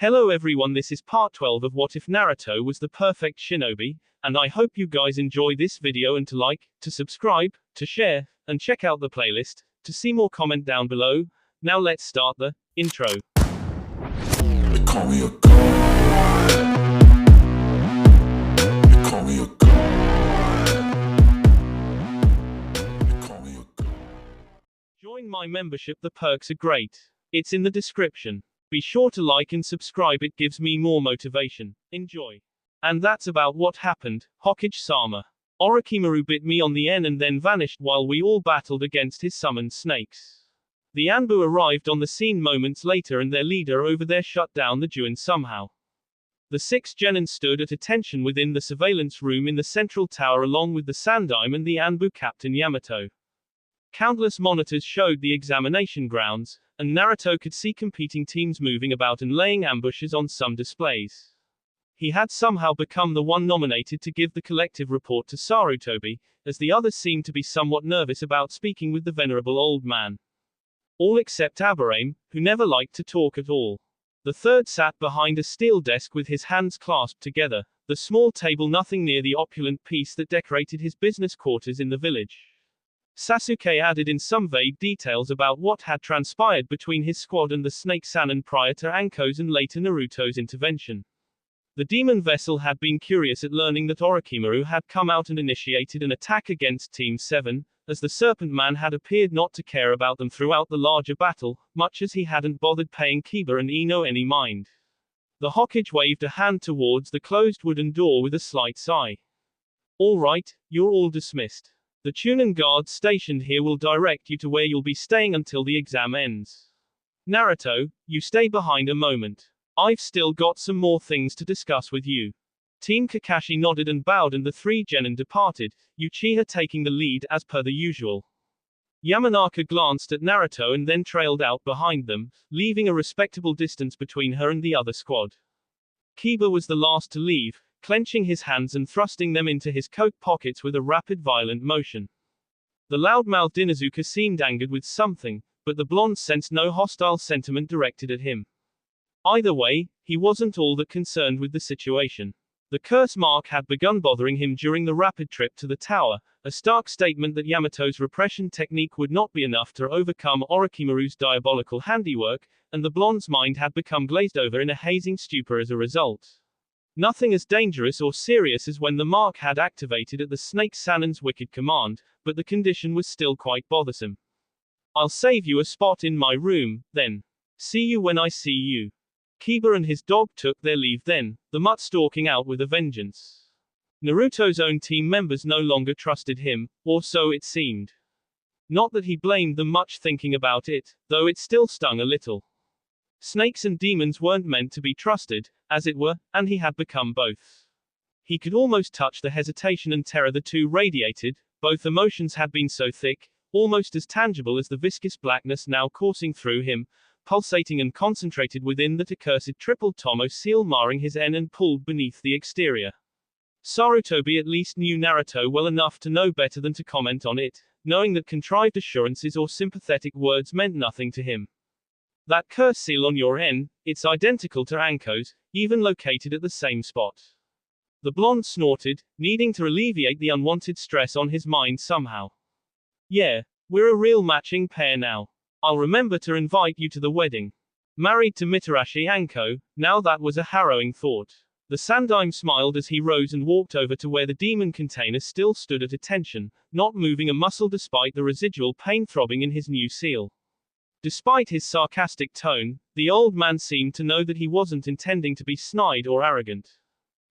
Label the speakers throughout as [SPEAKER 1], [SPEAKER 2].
[SPEAKER 1] Hello everyone, this is part 12 of What If Naruto Was the Perfect Shinobi, and I hope you guys enjoy this video and to like, to subscribe, to share, and check out the playlist, to see more comment down below. Now let's start the intro.
[SPEAKER 2] They call me a god. They call me a god. They call me a god.
[SPEAKER 1] Join my membership, the perks are great. It's in the description. Be sure to like and subscribe, it gives me more motivation. Enjoy. And that's about what happened, Hokage-sama. Orochimaru bit me on the N and then vanished while we all battled against his summoned snakes. The Anbu arrived on the scene moments later and their leader over there shut down the Juin somehow. The 6 genin stood at attention within the surveillance room in the central tower along with the Sandaime and the Anbu captain Yamato. Countless monitors showed the examination grounds, and Naruto could see competing teams moving about and laying ambushes on some displays. He had somehow become the one nominated to give the collective report to Sarutobi, as the others seemed to be somewhat nervous about speaking with the venerable old man. All except Aburame, who never liked to talk at all. The third sat behind a steel desk with his hands clasped together, the small table nothing near the opulent piece that decorated his business quarters in the village. Sasuke added in some vague details about what had transpired between his squad and the Snake Sannin prior to Anko's and later Naruto's intervention. The demon vessel had been curious at learning that Orochimaru had come out and initiated an attack against Team 7, as the Serpent Man had appeared not to care about them throughout the larger battle, much as he hadn't bothered paying Kiba and Ino any mind. The Hokage waved a hand towards the closed wooden door with a slight sigh. All right, you're all dismissed. The Chunin guards stationed here will direct you to where you'll be staying until the exam ends. Naruto, you stay behind a moment. I've still got some more things to discuss with you. Team Kakashi nodded and bowed and the 3 genin departed, Uchiha taking the lead as per the usual. Yamanaka glanced at Naruto and then trailed out behind them, leaving a respectable distance between her and the other squad. Kiba was the last to leave, clenching his hands and thrusting them into his coat pockets with a rapid violent motion. The loudmouthed Inuzuka seemed angered with something, but the blonde sensed no hostile sentiment directed at him. Either way, he wasn't all that concerned with the situation. The curse mark had begun bothering him during the rapid trip to the tower, a stark statement that Yamato's repression technique would not be enough to overcome Orochimaru's diabolical handiwork, and the blonde's mind had become glazed over in a hazing stupor as a result. Nothing as dangerous or serious as when the mark had activated at the Snake Sannin's wicked command, but the condition was still quite bothersome. I'll save you a spot in my room, then. See you when I see you. Kiba and his dog took their leave then, the mutt stalking out with a vengeance. Naruto's own team members no longer trusted him, or so it seemed. Not that he blamed them much thinking about it, though it still stung a little. Snakes and demons weren't meant to be trusted, as it were, and he had become both. He could almost touch the hesitation and terror the two radiated, both emotions had been so thick, almost as tangible as the viscous blackness now coursing through him, pulsating and concentrated within that accursed triple tomo seal marring his N and pulled beneath the exterior. Sarutobi at least knew Naruto well enough to know better than to comment on it, knowing that contrived assurances or sympathetic words meant nothing to him. That curse seal on your N, it's identical to Anko's, even located at the same spot. The blonde snorted, needing to alleviate the unwanted stress on his mind somehow. Yeah, we're a real matching pair now. I'll remember to invite you to the wedding. Married to Mitarashi Anko, now that was a harrowing thought. The Sandaime smiled as he rose and walked over to where the demon container still stood at attention, not moving a muscle despite the residual pain throbbing in his new seal. Despite his sarcastic tone, the old man seemed to know that he wasn't intending to be snide or arrogant.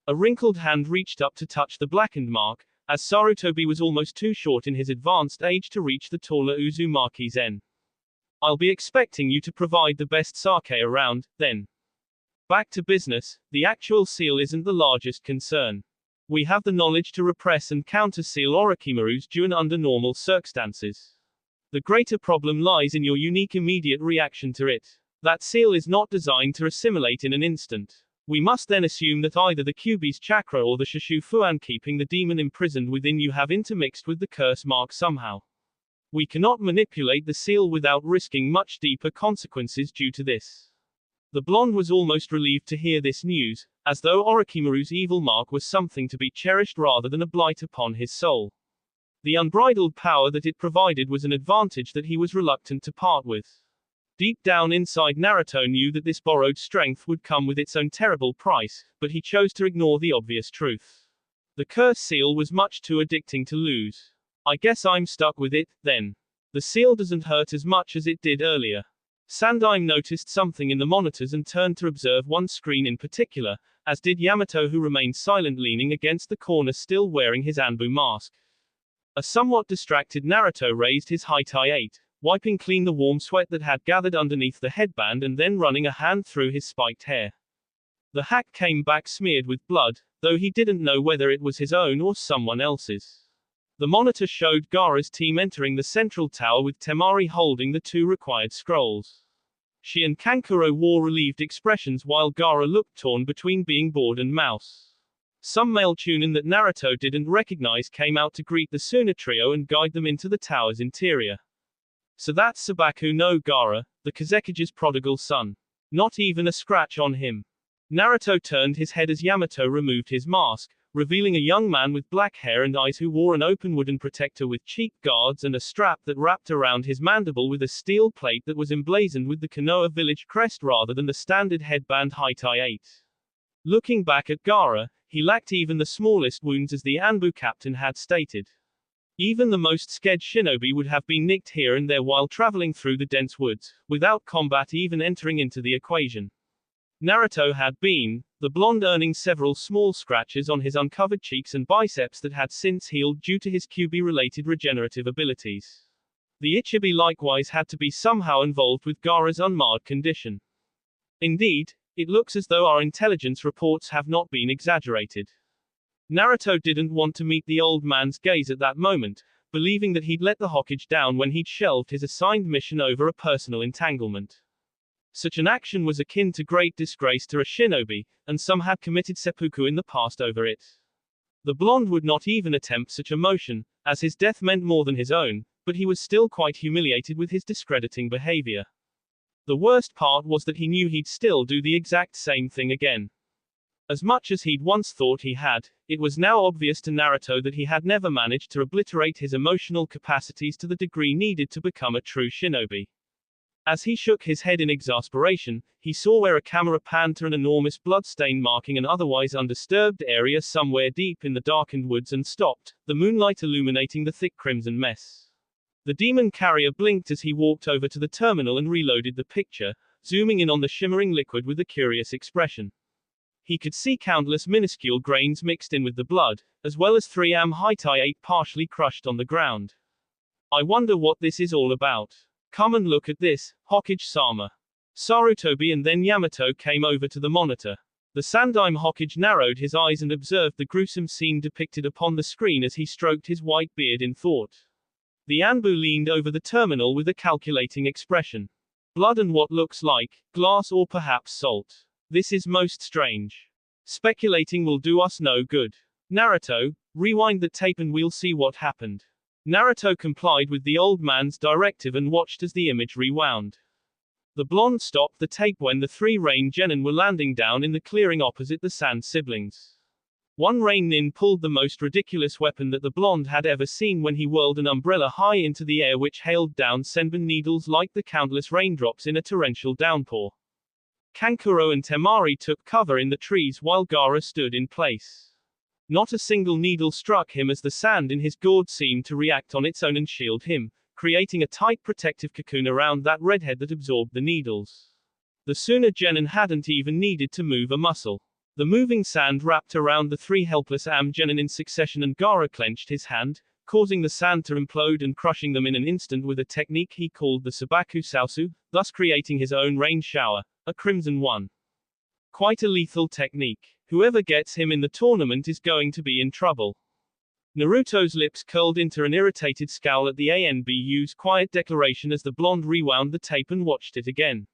[SPEAKER 1] A wrinkled hand reached up to touch the blackened mark, as Sarutobi was almost too short in his advanced age to reach the taller Uzumaki's N. I'll be expecting you to provide the best sake around, then. Back to business, the actual seal isn't the largest concern. We have the knowledge to repress and counter-seal Orochimaru's Juin under normal circumstances. The greater problem lies in your unique immediate reaction to it. That seal is not designed to assimilate in an instant. We must then assume that either the Kyuubi's chakra or the Shishufuan keeping the demon imprisoned within you have intermixed with the curse mark somehow. We cannot manipulate the seal without risking much deeper consequences due to this. The blonde was almost relieved to hear this news, as though Orochimaru's evil mark was something to be cherished rather than a blight upon his soul. The unbridled power that it provided was an advantage that he was reluctant to part with. Deep down inside, Naruto knew that this borrowed strength would come with its own terrible price, but he chose to ignore the obvious truth. The curse seal was much too addicting to lose. I guess I'm stuck with it, then. The seal doesn't hurt as much as it did earlier. Sandaime noticed something in the monitors and turned to observe one screen in particular, as did Yamato, who remained silent, leaning against the corner still wearing his Anbu mask. A somewhat distracted Naruto raised his Haitai 8, wiping clean the warm sweat that had gathered underneath the headband and then running a hand through his spiked hair. The hack came back smeared with blood, though he didn't know whether it was his own or someone else's. The monitor showed Gaara's team entering the central tower with Temari holding the 2 required scrolls. She and Kankuro wore relieved expressions while Gaara looked torn between being bored and mouse. Some male chunin that Naruto didn't recognize came out to greet the Suna trio and guide them into the tower's interior. So that's Sabaku no Gaara, the Kazekige's prodigal son. Not even a scratch on him. Naruto turned his head as Yamato removed his mask, revealing a young man with black hair and eyes who wore an open wooden protector with cheek guards and a strap that wrapped around his mandible with a steel plate that was emblazoned with the Konoha village crest rather than the standard headband Haitai 8. Looking back at Gaara, he lacked even the smallest wounds, as the Anbu captain had stated. Even the most scared shinobi would have been nicked here and there while traveling through the dense woods, without combat even entering into the equation. Naruto had been, the blonde, earning several small scratches on his uncovered cheeks and biceps that had since healed due to his Kyuubi-related regenerative abilities. The Ichibi likewise had to be somehow involved with Gaara's unmarred condition. Indeed, it looks as though our intelligence reports have not been exaggerated. Naruto didn't want to meet the old man's gaze at that moment, believing that he'd let the Hokage down when he'd shelved his assigned mission over a personal entanglement. Such an action was akin to great disgrace to a shinobi, and some had committed seppuku in the past over it. The blonde would not even attempt such a motion, as his death meant more than his own, but he was still quite humiliated with his discrediting behavior. The worst part was that he knew he'd still do the exact same thing again. As much as he'd once thought he had, it was now obvious to Naruto that he had never managed to obliterate his emotional capacities to the degree needed to become a true shinobi. As he shook his head in exasperation, he saw where a camera panned to an enormous bloodstain marking an otherwise undisturbed area somewhere deep in the darkened woods and stopped, the moonlight illuminating the thick crimson mess. The demon carrier blinked as he walked over to the terminal and reloaded the picture, zooming in on the shimmering liquid with a curious expression. He could see countless minuscule grains mixed in with the blood, as well as 3 Haitai 8 partially crushed on the ground. I wonder what this is all about. Come and look at this, Hokage-sama. Sarutobi and then Yamato came over to the monitor. The Sandaime Hokage narrowed his eyes and observed the gruesome scene depicted upon the screen as he stroked his white beard in thought. The Anbu leaned over the terminal with a calculating expression. Blood and what looks like glass or perhaps salt. This is most strange. Speculating will do us no good. Naruto, rewind the tape and we'll see what happened. Naruto complied with the old man's directive and watched as the image rewound. The blonde stopped the tape when the 3 Rain Genin were landing down in the clearing opposite the Sand siblings. One Rain Nin pulled the most ridiculous weapon that the blonde had ever seen when he whirled an umbrella high into the air which hailed down senbon needles like the countless raindrops in a torrential downpour. Kankuro and Temari took cover in the trees while Gaara stood in place. Not a single needle struck him as the sand in his gourd seemed to react on its own and shield him, creating a tight protective cocoon around that redhead that absorbed the needles. The Suna Genin hadn't even needed to move a muscle. The moving sand wrapped around the 3 helpless Genin in succession and Gaara clenched his hand, causing the sand to implode and crushing them in an instant with a technique he called the Sabaku Sausu, thus creating his own rain shower, a crimson one. Quite a lethal technique. Whoever gets him in the tournament is going to be in trouble. Naruto's lips curled into an irritated scowl at the ANBU's quiet declaration as the blonde rewound the tape and watched it again.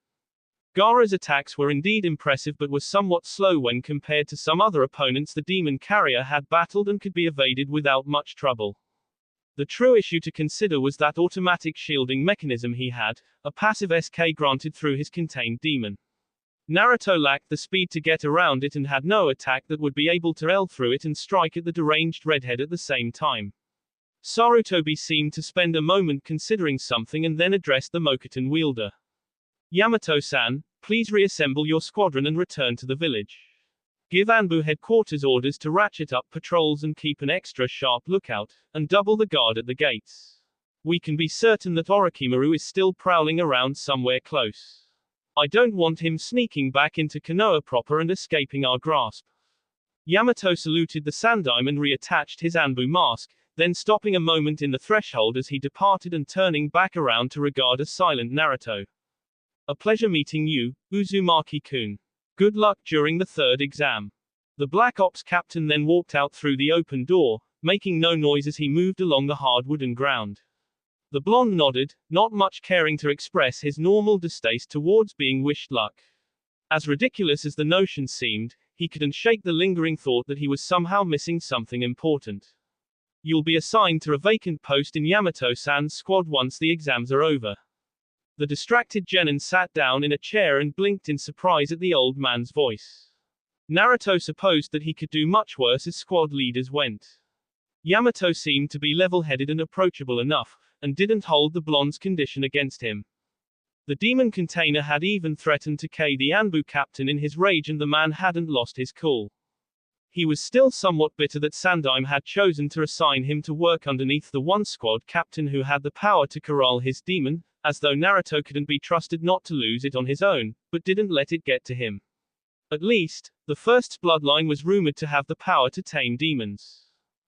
[SPEAKER 1] Gaara's attacks were indeed impressive but were somewhat slow when compared to some other opponents the demon carrier had battled and could be evaded without much trouble. The true issue to consider was that automatic shielding mechanism he had, a passive SK granted through his contained demon. Naruto lacked the speed to get around it and had no attack that would be able to L through it and strike at the deranged redhead at the same time. Sarutobi seemed to spend a moment considering something and then addressed the Mokuton wielder. Yamato-san, please reassemble your squadron and return to the village. Give Anbu headquarters orders to ratchet up patrols and keep an extra sharp lookout, and double the guard at the gates. We can be certain that Orochimaru is still prowling around somewhere close. I don't want him sneaking back into Konoha proper and escaping our grasp. Yamato saluted the Sandaime and reattached his Anbu mask, then stopping a moment in the threshold as he departed and turning back around to regard a silent Naruto. A pleasure meeting you, Uzumaki-kun. Good luck during the third exam. The Black Ops captain then walked out through the open door, making no noise as he moved along the hard wooden ground. The blonde nodded, not much caring to express his normal distaste towards being wished luck. As ridiculous as the notion seemed, he couldn't shake the lingering thought that he was somehow missing something important. You'll be assigned to a vacant post in Yamato-san's squad once the exams are over. The distracted genin sat down in a chair and blinked in surprise at the old man's voice. Naruto supposed that he could do much worse as squad leaders went. Yamato seemed to be level-headed and approachable enough, and didn't hold the blonde's condition against him. The demon container had even threatened to K the Anbu captain in his rage and the man hadn't lost his cool. He was still somewhat bitter that Sandaime had chosen to assign him to work underneath the one squad captain who had the power to corral his demon, as though Naruto couldn't be trusted not to lose it on his own, but didn't let it get to him. At least, the first's bloodline was rumored to have the power to tame demons.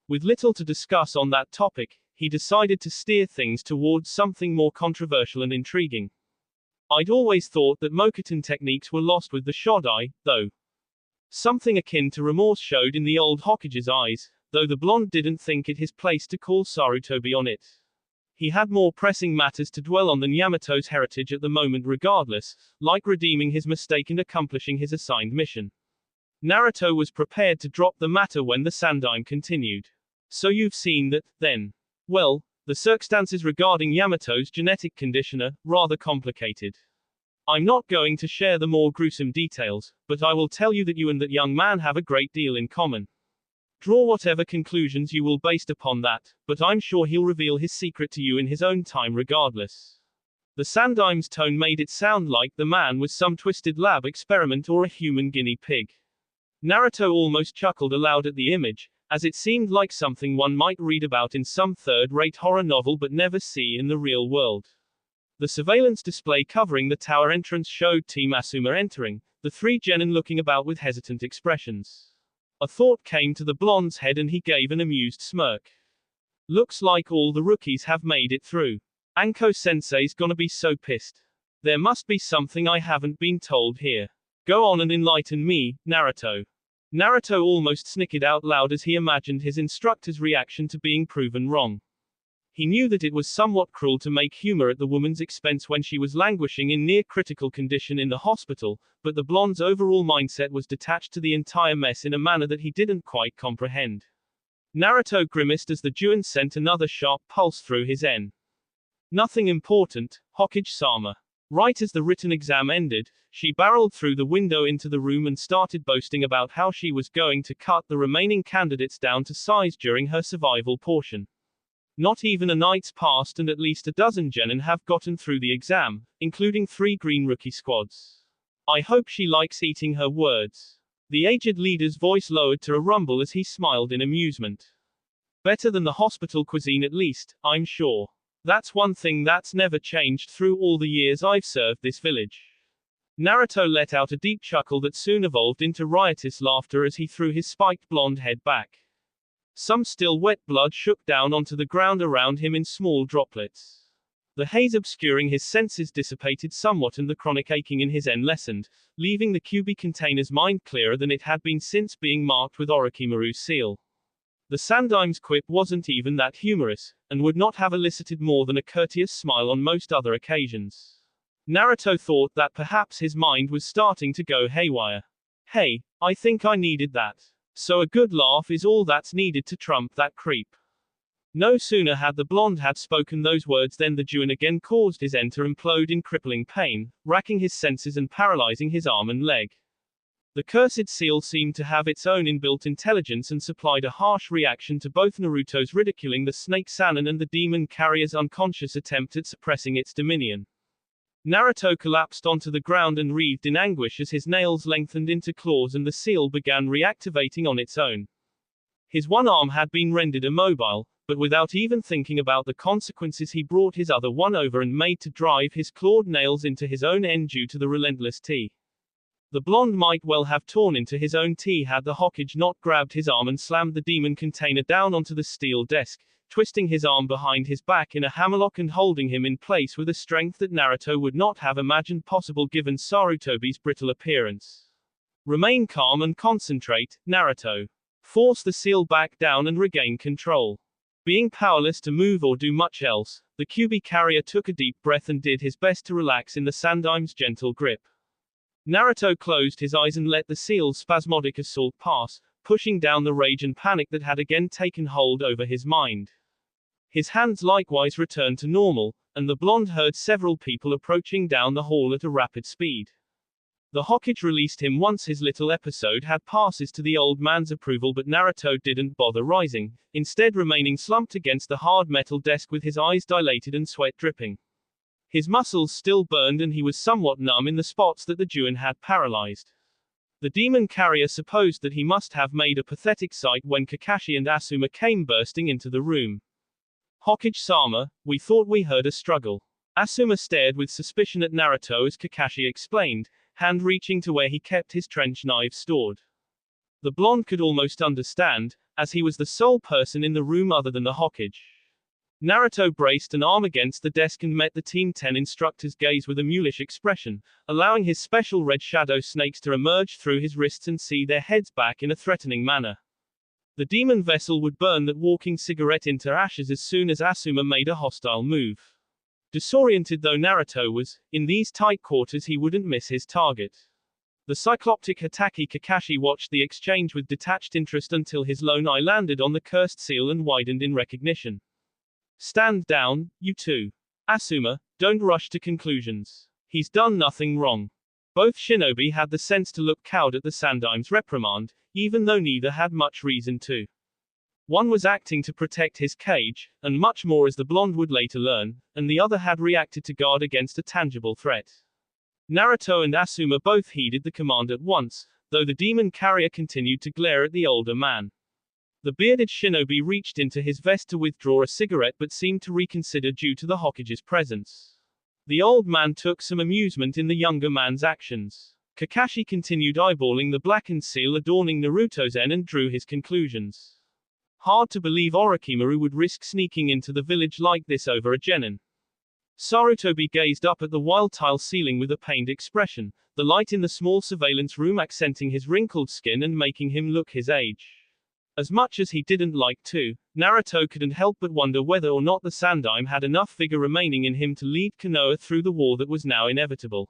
[SPEAKER 1] With little to discuss on that topic, he decided to steer things towards something more controversial and intriguing. I'd always thought that Mokuton techniques were lost with the Shodai, though. Something akin to remorse showed in the old Hokage's eyes, though the blonde didn't think it his place to call Sarutobi on it. He had more pressing matters to dwell on than Yamato's heritage at the moment regardless, like redeeming his mistake and accomplishing his assigned mission. Naruto was prepared to drop the matter when the Sandaime continued. So you've seen that, then? Well, the circumstances regarding Yamato's genetic condition are rather complicated. I'm not going to share the more gruesome details, but I will tell you that you and that young man have a great deal in common. Draw whatever conclusions you will based upon that, but I'm sure he'll reveal his secret to you in his own time regardless. The Sandaime's tone made it sound like the man was some twisted lab experiment or a human guinea pig. Naruto almost chuckled aloud at the image, as it seemed like something one might read about in some third-rate horror novel but never see in the real world. The surveillance display covering the tower entrance showed Team Asuma entering, the three genin looking about with hesitant expressions. A thought came to the blonde's head and he gave an amused smirk. Looks like all the rookies have made it through. Anko-sensei's gonna be so pissed. There must be something I haven't been told here. Go on and enlighten me, Naruto. Naruto almost snickered out loud as he imagined his instructor's reaction to being proven wrong. He knew that it was somewhat cruel to make humor at the woman's expense when she was languishing in near-critical condition in the hospital, but the blonde's overall mindset was detached to the entire mess in a manner that he didn't quite comprehend. Naruto grimaced as the Juin sent another sharp pulse through his N. Nothing important, Hokage-sama. Right as the written exam ended, she barreled through the window into the room and started boasting about how she was going to cut the remaining candidates down to size during her survival portion. Not even a night's passed and at least a dozen genin have gotten through the exam, including 3 green rookie squads. I hope she likes eating her words. The aged leader's voice lowered to a rumble as he smiled in amusement. Better than the hospital cuisine at least, I'm sure. That's one thing that's never changed through all the years I've served this village. Naruto let out a deep chuckle that soon evolved into riotous laughter as he threw his spiked blonde head back. Some still wet blood shook down onto the ground around him in small droplets. The haze obscuring his senses dissipated somewhat and the chronic aching in his N lessened, leaving the QB container's mind clearer than it had been since being marked with Orochimaru's seal. The Sandaime's quip wasn't even that humorous, and would not have elicited more than a courteous smile on most other occasions. Naruto thought that perhaps his mind was starting to go haywire. Hey, I think I needed that. So a good laugh is all that's needed to trump that creep. No sooner had the blonde had spoken those words than the Juin again caused his end to implode in crippling pain, racking his senses and paralyzing his arm and leg. The cursed seal seemed to have its own inbuilt intelligence and supplied a harsh reaction to both Naruto's ridiculing the snake Sannin and the demon carrier's unconscious attempt at suppressing its dominion. Naruto collapsed onto the ground and writhed in anguish as his nails lengthened into claws and the seal began reactivating on its own. His one arm had been rendered immobile, but without even thinking about the consequences he brought his other one over and made to drive his clawed nails into his own end due to the relentless T. The blonde might well have torn into his own T had the Hokage not grabbed his arm and slammed the demon container down onto the steel desk, twisting his arm behind his back in a hammerlock and holding him in place with a strength that Naruto would not have imagined possible given Sarutobi's brittle appearance. Remain calm and concentrate, Naruto. Force the seal back down and regain control. Being powerless to move or do much else, the Kyuubi carrier took a deep breath and did his best to relax in the Sandaim's gentle grip. Naruto closed his eyes and let the seal's spasmodic assault pass, pushing down the rage and panic that had again taken hold over his mind. His hands likewise returned to normal, and the blonde heard several people approaching down the hall at a rapid speed. The Hokage released him once his little episode had passes to the old man's approval, but Naruto didn't bother rising, instead remaining slumped against the hard metal desk with his eyes dilated and sweat dripping. His muscles still burned and he was somewhat numb in the spots that the Juin had paralyzed. The demon carrier supposed that he must have made a pathetic sight when Kakashi and Asuma came bursting into the room. Hokage-sama, we thought we heard a struggle. Asuma stared with suspicion at Naruto as Kakashi explained, hand reaching to where he kept his trench knife stored. The blonde could almost understand, as he was the sole person in the room other than the Hokage. Naruto braced an arm against the desk and met the Team 10 instructor's gaze with a mulish expression, allowing his special red shadow snakes to emerge through his wrists and see their heads back in a threatening manner. The demon vessel would burn that walking cigarette into ashes as soon as Asuma made a hostile move. Disoriented though Naruto was, in these tight quarters he wouldn't miss his target. The cycloptic Hatake Kakashi watched the exchange with detached interest until his lone eye landed on the cursed seal and widened in recognition. Stand down, you two. Asuma, don't rush to conclusions. He's done nothing wrong. Both shinobi had the sense to look cowed at the Sandaim's reprimand, even though neither had much reason to. One was acting to protect his cage, and much more as the blonde would later learn, and the other had reacted to guard against a tangible threat. Naruto and Asuma both heeded the command at once, though the demon carrier continued to glare at the older man. The bearded shinobi reached into his vest to withdraw a cigarette but seemed to reconsider due to the Hokage's presence. The old man took some amusement in the younger man's actions. Kakashi continued eyeballing the blackened seal adorning Naruto's en and drew his conclusions. Hard to believe Orochimaru would risk sneaking into the village like this over a genin. Sarutobi gazed up at the wild tile ceiling with a pained expression, the light in the small surveillance room accenting his wrinkled skin and making him look his age. As much as he didn't like to, Naruto couldn't help but wonder whether or not the Sandaime had enough vigor remaining in him to lead Konoha through the war that was now inevitable.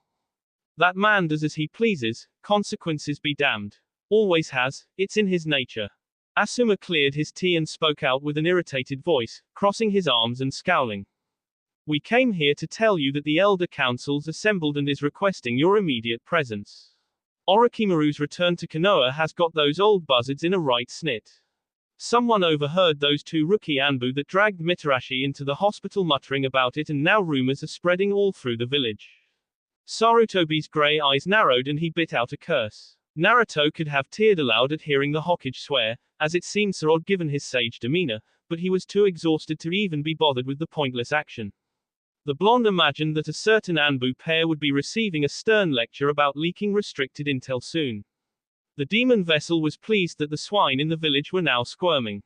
[SPEAKER 1] That man does as he pleases, consequences be damned. Always has, it's in his nature. Asuma cleared his tea and spoke out with an irritated voice, crossing his arms and scowling. We came here to tell you that the Elder Council's assembled and is requesting your immediate presence. Orochimaru's return to Konoha has got those old buzzards in a right snit. Someone overheard those two rookie Anbu that dragged Mitarashi into the hospital muttering about it, and now rumors are spreading all through the village. Sarutobi's gray eyes narrowed and he bit out a curse. Naruto could have teared aloud at hearing the Hokage swear, as it seemed so odd given his sage demeanor, but he was too exhausted to even be bothered with the pointless action. The blonde imagined that a certain Anbu pair would be receiving a stern lecture about leaking restricted intel soon. The demon vessel was pleased that the swine in the village were now squirming.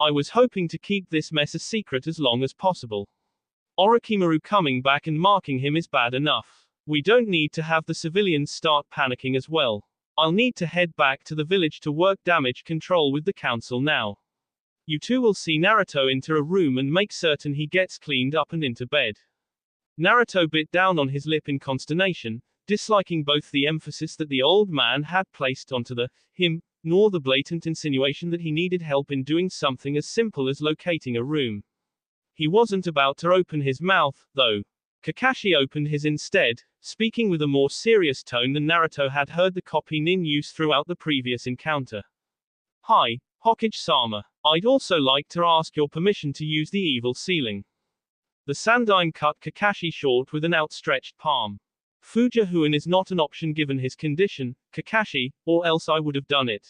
[SPEAKER 1] I was hoping to keep this mess a secret as long as possible. Orochimaru coming back and marking him is bad enough. We don't need to have the civilians start panicking as well. I'll need to head back to the village to work damage control with the council now. You two will see Naruto enter a room and make certain he gets cleaned up and into bed. Naruto bit down on his lip in consternation, disliking both the emphasis that the old man had placed onto the him nor the blatant insinuation that he needed help in doing something as simple as locating a room. He wasn't about to open his mouth, though. Kakashi opened his instead, speaking with a more serious tone than Naruto had heard the copy nin use throughout the previous encounter. Hi, Hokage-sama. I'd also like to ask your permission to use the evil ceiling. The Sandaime cut Kakashi short with an outstretched palm. Fujihuan is not an option given his condition, Kakashi, or else I would have done it.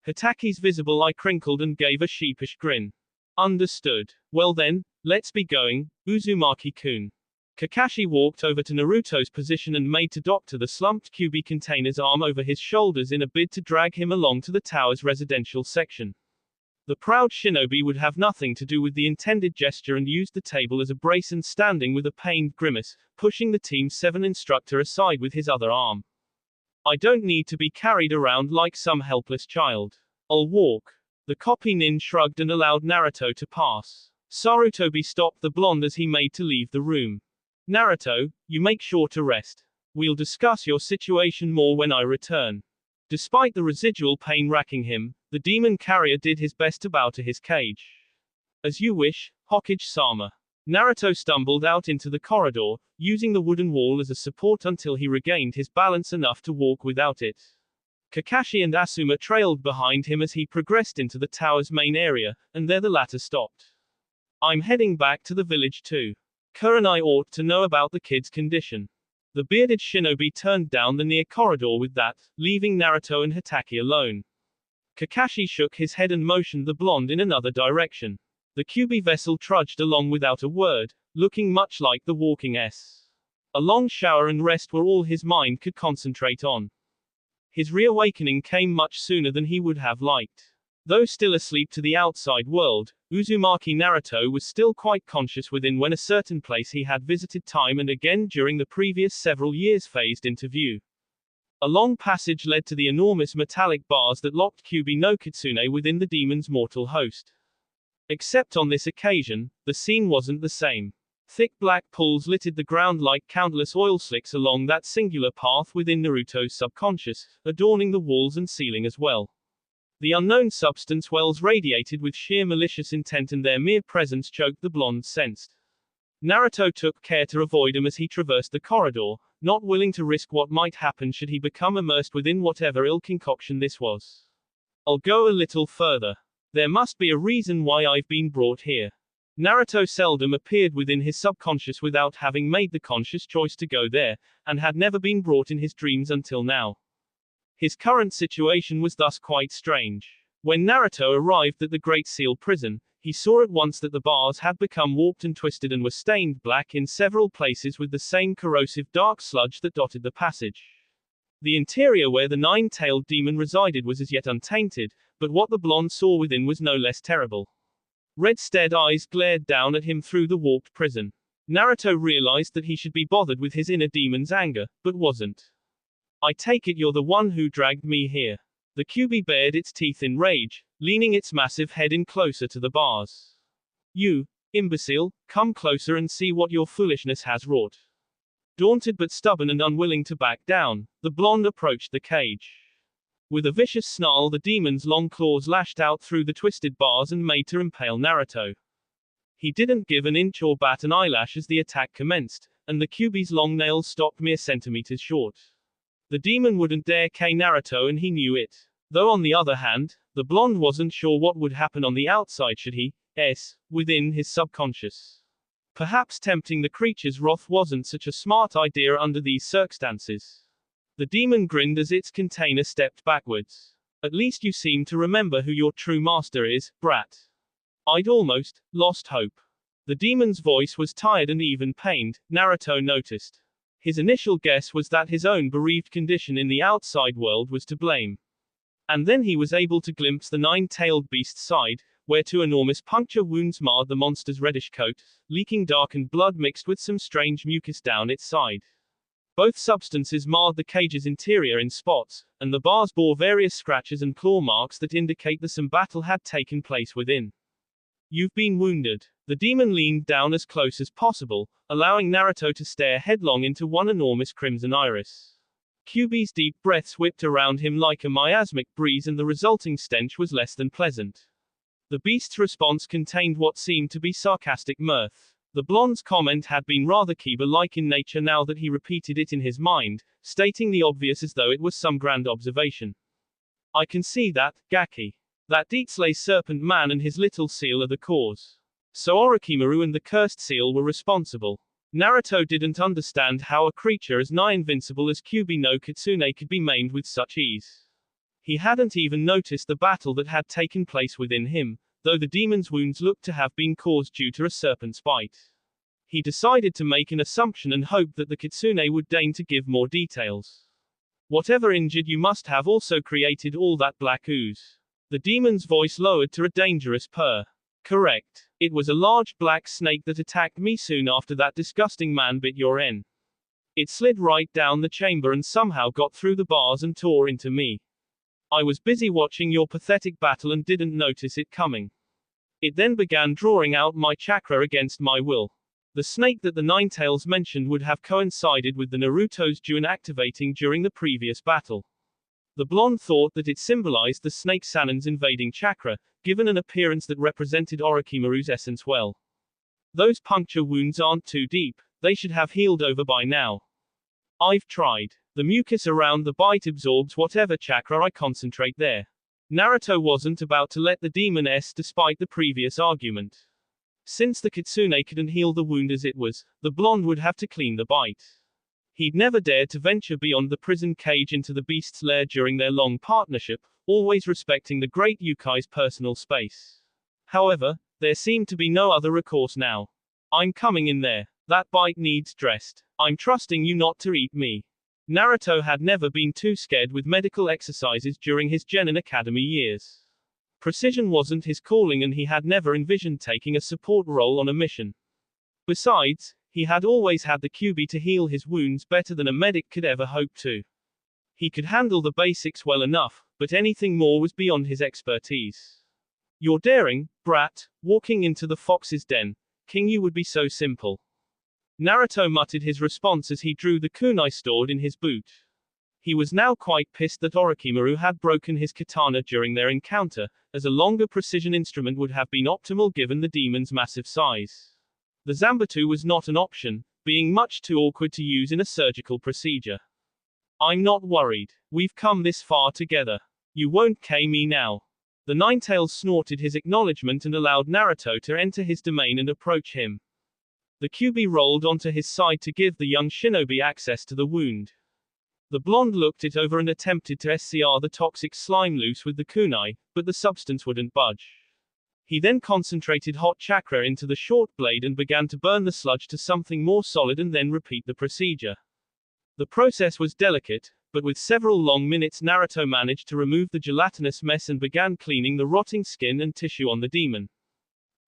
[SPEAKER 1] Hitaki's visible eye crinkled and gave a sheepish grin. Understood. Well then, let's be going, Uzumaki-kun. Kakashi walked over to Naruto's position and made to doctor the slumped Kyuubi container's arm over his shoulders in a bid to drag him along to the tower's residential section. The proud shinobi would have nothing to do with the intended gesture and used the table as a brace and standing with a pained grimace, pushing the Team 7 instructor aside with his other arm. I don't need to be carried around like some helpless child. I'll walk. The copy nin shrugged and allowed Naruto to pass. Sarutobi stopped the blonde as he made to leave the room. Naruto, you make sure to rest. We'll discuss your situation more when I return. Despite the residual pain racking him, the demon carrier did his best to bow to his cage. As you wish, Hokage-sama. Naruto stumbled out into the corridor, using the wooden wall as a support until he regained his balance enough to walk without it. Kakashi and Asuma trailed behind him as he progressed into the tower's main area, and there the latter stopped. I'm heading back to the village too. Kurenai ought to know about the kid's condition. The bearded shinobi turned down the near corridor with that, leaving Naruto and Hitaki alone. Kakashi shook his head and motioned the blonde in another direction. The Kyuubi vessel trudged along without a word, looking much like the walking S. A long shower and rest were all his mind could concentrate on. His reawakening came much sooner than he would have liked. Though still asleep to the outside world, Uzumaki Naruto was still quite conscious within when a certain place he had visited time and again during the previous several years phased into view. A long passage led to the enormous metallic bars that locked Kyuubi no Kitsune within the demon's mortal host. Except on this occasion, the scene wasn't the same. Thick black pools littered the ground like countless oil slicks along that singular path within Naruto's subconscious, adorning the walls and ceiling as well. The unknown substance wells radiated with sheer malicious intent and their mere presence choked the blonde sensed. Naruto took care to avoid him as he traversed the corridor, not willing to risk what might happen should he become immersed within whatever ill concoction this was. I'll go a little further. There must be a reason why I've been brought here. Naruto seldom appeared within his subconscious without having made the conscious choice to go there, and had never been brought in his dreams until now. His current situation was thus quite strange. When Naruto arrived at the Great Seal prison, he saw at once that the bars had become warped and twisted and were stained black in several places with the same corrosive dark sludge that dotted the passage. The interior where the nine-tailed demon resided was as yet untainted, but what the blonde saw within was no less terrible. Red-stared eyes glared down at him through the warped prison. Naruto realized that he should be bothered with his inner demon's anger, but wasn't. I take it you're the one who dragged me here. The Kyuubi bared its teeth in rage, leaning its massive head in closer to the bars. You, imbecile, come closer and see what your foolishness has wrought. Daunted but stubborn and unwilling to back down, the blonde approached the cage. With a vicious snarl, the demon's long claws lashed out through the twisted bars and made to impale Naruto. He didn't give an inch or bat an eyelash as the attack commenced, and the Kyuubi's long nails stopped mere centimeters short. The demon wouldn't dare K Naruto and he knew it. Though on the other hand, the blonde wasn't sure what would happen on the outside should he, within his subconscious. Perhaps tempting the creature's wrath wasn't such a smart idea under these circumstances. The demon grinned as its container stepped backwards. At least you seem to remember who your true master is, brat. I'd almost lost hope. The demon's voice was tired and even pained, Naruto noticed. His initial guess was that his own bereaved condition in the outside world was to blame. And then he was able to glimpse the nine-tailed beast's side, where two enormous puncture wounds marred the monster's reddish coat, leaking darkened blood mixed with some strange mucus down its side. Both substances marred the cage's interior in spots, and the bars bore various scratches and claw marks that indicate that some battle had taken place within. You've been wounded. The demon leaned down as close as possible, allowing Naruto to stare headlong into one enormous crimson iris. Kyuubi's deep breaths whipped around him like a miasmic breeze and the resulting stench was less than pleasant. The beast's response contained what seemed to be sarcastic mirth. The blonde's comment had been rather Kiba-like in nature now that he repeated it in his mind, stating the obvious as though it was some grand observation. I can see that, Gaki. That Deetsley serpent man and his little seal are the cause. So Orochimaru and the cursed seal were responsible. Naruto didn't understand how a creature as nigh invincible as Kyuubi no Kitsune could be maimed with such ease. He hadn't even noticed the battle that had taken place within him, though the demon's wounds looked to have been caused due to a serpent's bite. He decided to make an assumption and hoped that the Kitsune would deign to give more details. Whatever injured you must have also created all that black ooze. The demon's voice lowered to a dangerous purr. Correct. It was a large black snake that attacked me soon after that disgusting man bit your N. It slid right down the chamber and somehow got through the bars and tore into me. I was busy watching your pathetic battle and didn't notice it coming. It then began drawing out my chakra against my will. The snake that the Ninetales mentioned would have coincided with the Naruto's Juin activating during the previous battle. The blonde thought that it symbolized the snake Sannin's invading chakra, given an appearance that represented Orochimaru's essence well. Those puncture wounds aren't too deep, they should have healed over by now. I've tried. The mucus around the bite absorbs whatever chakra I concentrate there. Naruto wasn't about to let the demon despite the previous argument. Since the Kitsune couldn't heal the wound as it was, the blonde would have to clean the bite. He'd never dared to venture beyond the prison cage into the beast's lair during their long partnership, always respecting the great Yukai's personal space. However, there seemed to be no other recourse now. I'm coming in there. That bite needs dressed. I'm trusting you not to eat me. Naruto had never been too scared with medical exercises during his Genin Academy years. Precision wasn't his calling and he had never envisioned taking a support role on a mission. Besides, he had always had the Kyuubi to heal his wounds better than a medic could ever hope to. He could handle the basics well enough, but anything more was beyond his expertise. You're daring, brat, walking into the fox's den. King, you would be so simple. Naruto muttered his response as he drew the kunai stored in his boot. He was now quite pissed that Orochimaru had broken his katana during their encounter, as a longer precision instrument would have been optimal given the demon's massive size. The Zanbatsu was not an option, being much too awkward to use in a surgical procedure. I'm not worried. We've come this far together. You won't K me now. The Ninetales snorted his acknowledgement and allowed Naruto to enter his domain and approach him. The Kyuubi rolled onto his side to give the young shinobi access to the wound. The blonde looked it over and attempted to SCR the toxic slime loose with the kunai, but the substance wouldn't budge. He then concentrated hot chakra into the short blade and began to burn the sludge to something more solid and then repeat the procedure. The process was delicate, but with several long minutes Naruto managed to remove the gelatinous mess and began cleaning the rotting skin and tissue on the demon.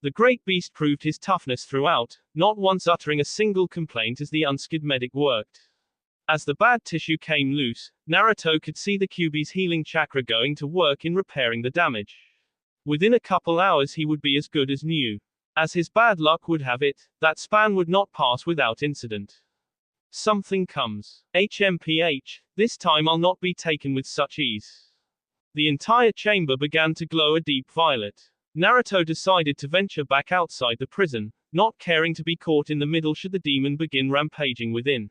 [SPEAKER 1] The great beast proved his toughness throughout, not once uttering a single complaint as the unskilled medic worked. As the bad tissue came loose, Naruto could see the Kyuubi's healing chakra going to work in repairing the damage. Within a couple hours he would be as good as new. As his bad luck would have it, that span would not pass without incident. Something comes. HMPH, this time I'll not be taken with such ease. The entire chamber began to glow a deep violet. Naruto decided to venture back outside the prison, not caring to be caught in the middle should the demon begin rampaging within.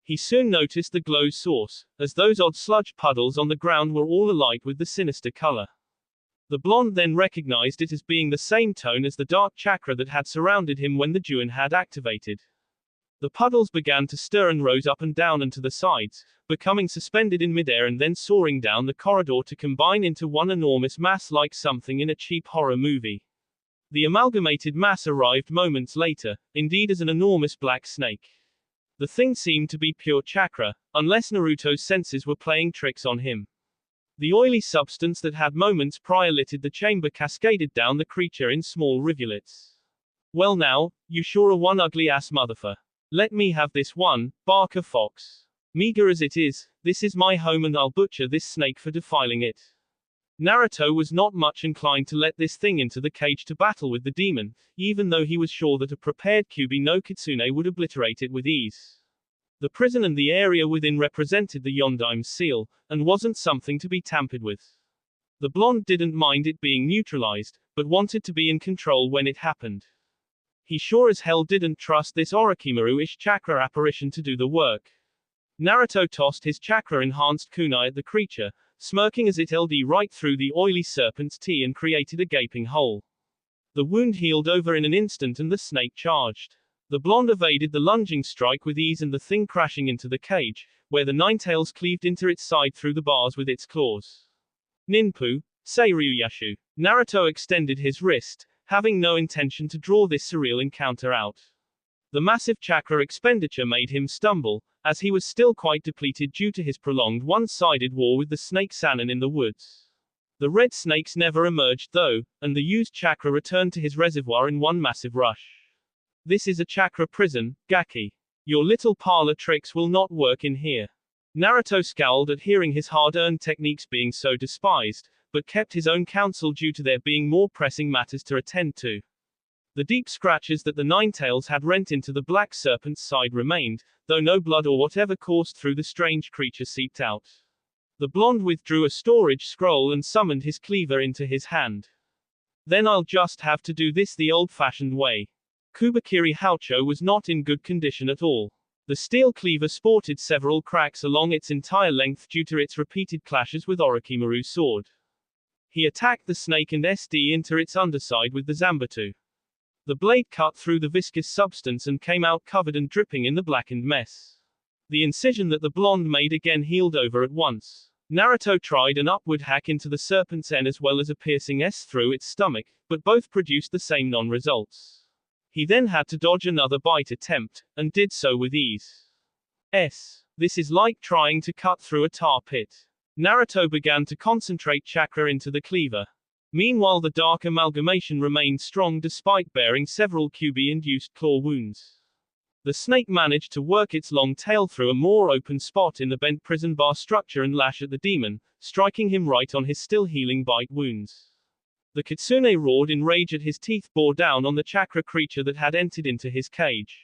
[SPEAKER 1] He soon noticed the glow's source, as those odd sludge puddles on the ground were all alight with the sinister color. The blonde then recognized it as being the same tone as the dark chakra that had surrounded him when the Juin had activated. The puddles began to stir and rose up and down and to the sides, becoming suspended in midair and then soaring down the corridor to combine into one enormous mass like something in a cheap horror movie. The amalgamated mass arrived moments later, indeed as an enormous black snake. The thing seemed to be pure chakra, unless Naruto's senses were playing tricks on him. The oily substance that had moments prior littered the chamber cascaded down the creature in small rivulets. Well now, you sure are one ugly ass motherfucker. Let me have this one, bark a fox. Meager as it is, this is my home and I'll butcher this snake for defiling it. Naruto was not much inclined to let this thing into the cage to battle with the demon, even though he was sure that a prepared Kyuubi no Kitsune would obliterate it with ease. The prison and the area within represented the Yondaime seal, and wasn't something to be tampered with. The blonde didn't mind it being neutralized, but wanted to be in control when it happened. He sure as hell didn't trust this Orochimaru-ish chakra apparition to do the work. Naruto tossed his chakra-enhanced kunai at the creature, smirking as it LD right through the oily serpent's tea and created a gaping hole. The wound healed over in an instant and the snake charged. The blonde evaded the lunging strike with ease and the thing crashing into the cage, where the ninetails cleaved into its side through the bars with its claws. Ninpu, Seiryuyashu. Naruto extended his wrist, having no intention to draw this surreal encounter out. The massive chakra expenditure made him stumble, as he was still quite depleted due to his prolonged one-sided war with the snake Sannin in the woods. The red snakes never emerged though, and the used chakra returned to his reservoir in one massive rush. This is a chakra prison, Gaki. Your little parlor tricks will not work in here. Naruto scowled at hearing his hard-earned techniques being so despised, but kept his own counsel due to there being more pressing matters to attend to. The deep scratches that the ninetails had rent into the black serpent's side remained, though no blood or whatever coursed through the strange creature seeped out. The blonde withdrew a storage scroll and summoned his cleaver into his hand. Then I'll just have to do this the old-fashioned way. Kubakiri Haucho was not in good condition at all. The steel cleaver sported several cracks along its entire length due to its repeated clashes with Orochimaru's sword. He attacked the snake and SD into its underside with the Zanbatsu. The blade cut through the viscous substance and came out covered and dripping in the blackened mess. The incision that the blonde made again healed over at once. Naruto tried an upward hack into the serpent's N as well as a piercing S through its stomach, but both produced the same non-results. He then had to dodge another bite attempt, and did so with ease. This is like trying to cut through a tar pit. Naruto began to concentrate chakra into the cleaver. Meanwhile the dark amalgamation remained strong despite bearing several Kyuubi-induced claw wounds. The snake managed to work its long tail through a more open spot in the bent prison bar structure and lash at the demon, striking him right on his still healing bite wounds. The kitsune roared in rage as his teeth bore down on the chakra creature that had entered into his cage.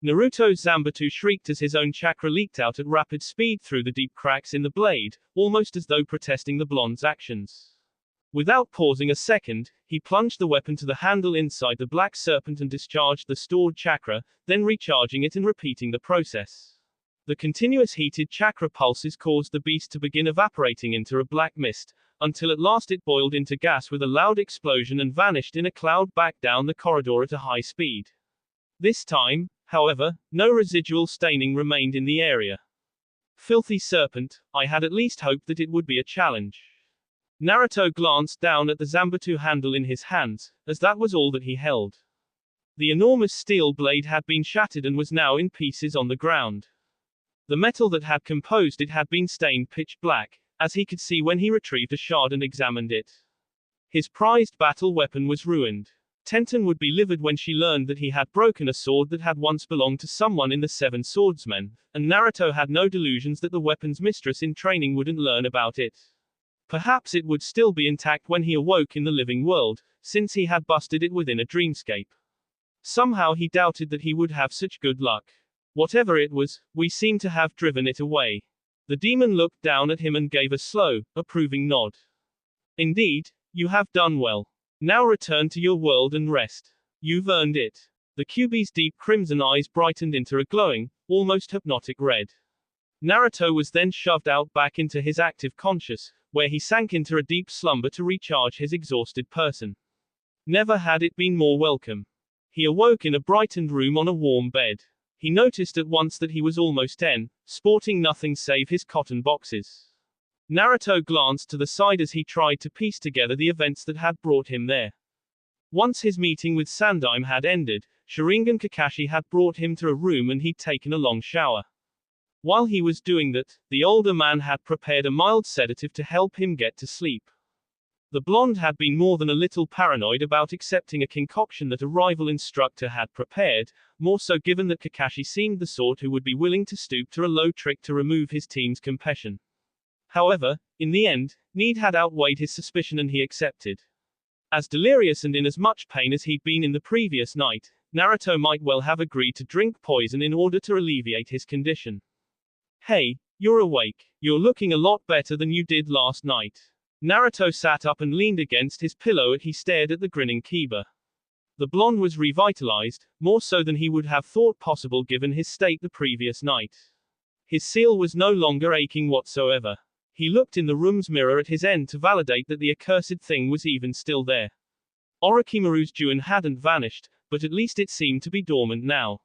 [SPEAKER 1] Naruto's Zanbatsu shrieked as his own chakra leaked out at rapid speed through the deep cracks in the blade, almost as though protesting the blonde's actions. Without pausing a second, he plunged the weapon to the handle inside the black serpent and discharged the stored chakra, then recharging it and repeating the process. The continuous heated chakra pulses caused the beast to begin evaporating into a black mist, until at last it boiled into gas with a loud explosion and vanished in a cloud back down the corridor at a high speed. This time, however, no residual staining remained in the area. Filthy serpent, I had at least hoped that it would be a challenge. Naruto glanced down at the Zanbatsu handle in his hands, as that was all that he held. The enormous steel blade had been shattered and was now in pieces on the ground. The metal that had composed it had been stained pitch black, as he could see when he retrieved a shard and examined it. His prized battle weapon was ruined. Tenten would be livid when she learned that he had broken a sword that had once belonged to someone in the Seven Swordsmen, and Naruto had no delusions that the weapon's mistress in training wouldn't learn about it. Perhaps it would still be intact when he awoke in the living world, since he had busted it within a dreamscape. Somehow he doubted that he would have such good luck. Whatever it was, we seem to have driven it away. The demon looked down at him and gave a slow, approving nod. Indeed, you have done well. Now return to your world and rest. You've earned it. The Kyuubi's deep crimson eyes brightened into a glowing, almost hypnotic red. Naruto was then shoved out back into his active conscious, where he sank into a deep slumber to recharge his exhausted person. Never had it been more welcome. He awoke in a brightened room on a warm bed. He noticed at once that he was almost sporting nothing save his cotton boxes. Naruto glanced to the side as he tried to piece together the events that had brought him there. Once his meeting with Sandaime had ended, Sharingan Kakashi had brought him to a room and he'd taken a long shower. While he was doing that, the older man had prepared a mild sedative to help him get to sleep. The blonde had been more than a little paranoid about accepting a concoction that a rival instructor had prepared, more so given that Kakashi seemed the sort who would be willing to stoop to a low trick to remove his team's compassion. However, in the end, need had outweighed his suspicion and he accepted. As delirious and in as much pain as he'd been in the previous night, Naruto might well have agreed to drink poison in order to alleviate his condition. Hey, you're awake. You're looking a lot better than you did last night. Naruto sat up and leaned against his pillow as he stared at the grinning Kiba. The blonde was revitalized, more so than he would have thought possible given his state the previous night. His seal was no longer aching whatsoever. He looked in the room's mirror at his end to validate that the accursed thing was even still there. Orochimaru's Juin hadn't vanished, but at least it seemed to be dormant now.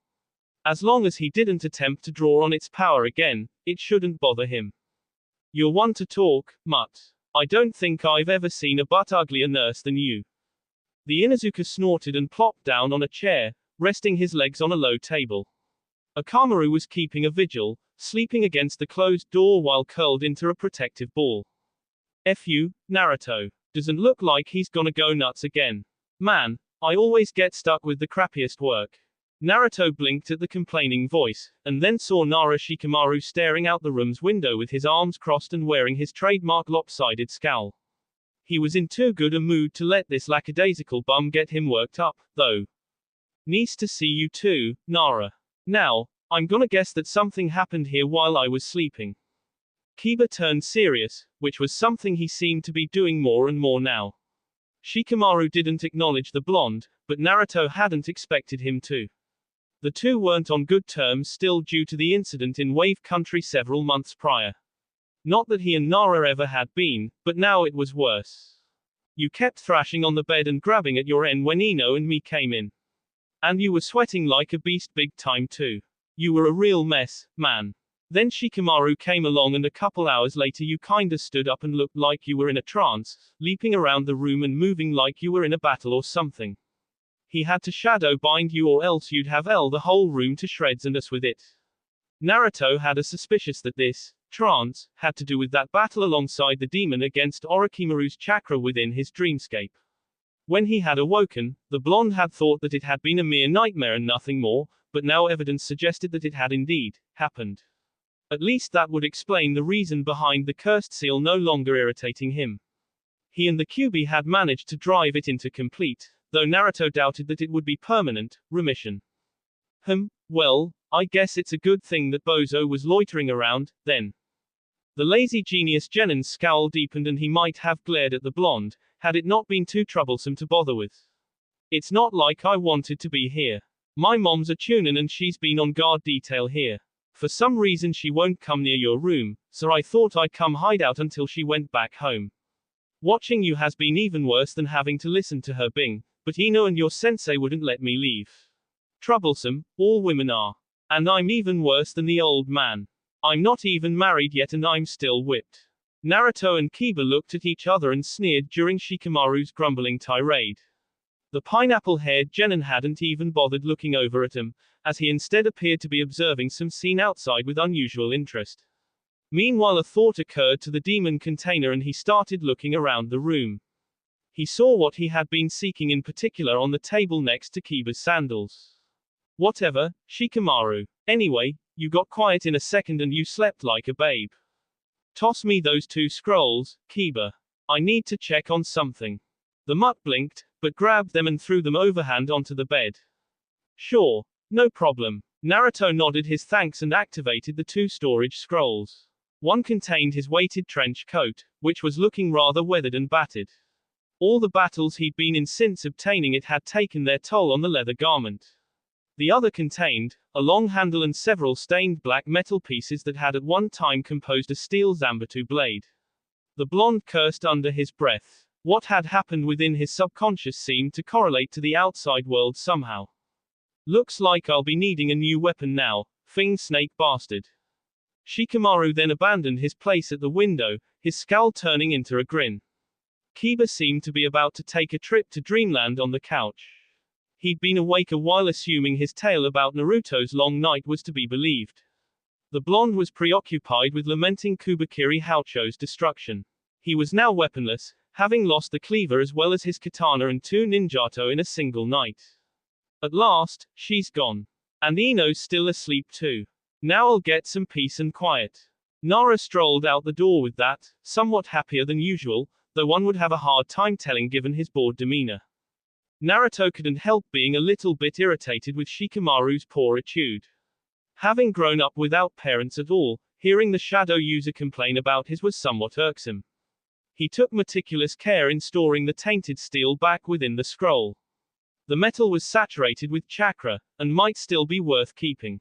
[SPEAKER 1] As long as he didn't attempt to draw on its power again, it shouldn't bother him. You're one to talk, mutt. I don't think I've ever seen a butt uglier nurse than you. The Inuzuka snorted and plopped down on a chair, resting his legs on a low table. Akamaru was keeping a vigil, sleeping against the closed door while curled into a protective ball. F you, Naruto. Doesn't look like he's gonna go nuts again. Man, I always get stuck with the crappiest work. Naruto blinked at the complaining voice, and then saw Nara Shikamaru staring out the room's window with his arms crossed and wearing his trademark lopsided scowl. He was in too good a mood to let this lackadaisical bum get him worked up, though. Nice to see you too, Nara. Now, I'm gonna guess that something happened here while I was sleeping. Kiba turned serious, which was something he seemed to be doing more and more now. Shikamaru didn't acknowledge the blonde, but Naruto hadn't expected him to. The two weren't on good terms still due to the incident in Wave Country several months prior. Not that he and Nara ever had been, but now it was worse. You kept thrashing on the bed and grabbing at your end when Ino and me came in. And you were sweating like a beast big time too. You were a real mess, man. Then Shikamaru came along and a couple hours later you kinda stood up and looked like you were in a trance, leaping around the room and moving like you were in a battle or something. He had to shadow bind you or else you'd have the whole room to shreds and us with it. Naruto had a suspicious that this trance had to do with that battle alongside the demon against Orochimaru's chakra within his dreamscape. When he had awoken, the blonde had thought that it had been a mere nightmare and nothing more, but now evidence suggested that it had indeed happened. At least that would explain the reason behind the cursed seal no longer irritating him. He and the Kyuubi had managed to drive it into complete, though Naruto doubted that it would be permanent remission. Well, I guess it's a good thing that Bozo was loitering around, then. The lazy genius Genon's scowl deepened and he might have glared at the blonde, had it not been too troublesome to bother with. It's not like I wanted to be here. My mom's a tunin and she's been on guard detail here. For some reason she won't come near your room, so I thought I'd come hide out until she went back home. Watching you has been even worse than having to listen to her bing, but Ino and your sensei wouldn't let me leave. Troublesome, all women are. And I'm even worse than the old man. I'm not even married yet and I'm still whipped. Naruto and Kiba looked at each other and sneered during Shikamaru's grumbling tirade. The pineapple-haired Genin hadn't even bothered looking over at him, as he instead appeared to be observing some scene outside with unusual interest. Meanwhile a thought occurred to the demon container and he started looking around the room. He saw what he had been seeking in particular on the table next to Kiba's sandals. Whatever, Shikamaru. Anyway, you got quiet in a second and you slept like a babe. Toss me those 2 scrolls, Kiba. I need to check on something. The mutt blinked, but grabbed them and threw them overhand onto the bed. Sure, no problem. Naruto nodded his thanks and activated the 2 storage scrolls. One contained his weighted trench coat, which was looking rather weathered and battered. All the battles he'd been in since obtaining it had taken their toll on the leather garment. The other contained a long handle and several stained black metal pieces that had at one time composed a steel Zanbatsu blade. The blonde cursed under his breath. What had happened within his subconscious seemed to correlate to the outside world somehow. Looks like I'll be needing a new weapon now, Fing snake bastard. Shikamaru then abandoned his place at the window, his scowl turning into a grin. Kiba seemed to be about to take a trip to dreamland on the couch. He'd been awake a while assuming his tale about Naruto's long night was to be believed. The blonde was preoccupied with lamenting Kubakiri Haucho's destruction. He was now weaponless, having lost the cleaver as well as his katana and 2 ninjato in a single night. At last, she's gone. And Ino's still asleep too. Now I'll get some peace and quiet. Nara strolled out the door with that, somewhat happier than usual, though one would have a hard time telling given his bored demeanor. Naruto couldn't help being a little bit irritated with Shikamaru's poor attitude. Having grown up without parents at all, hearing the shadow user complain about his was somewhat irksome. He took meticulous care in storing the tainted steel back within the scroll. The metal was saturated with chakra, and might still be worth keeping.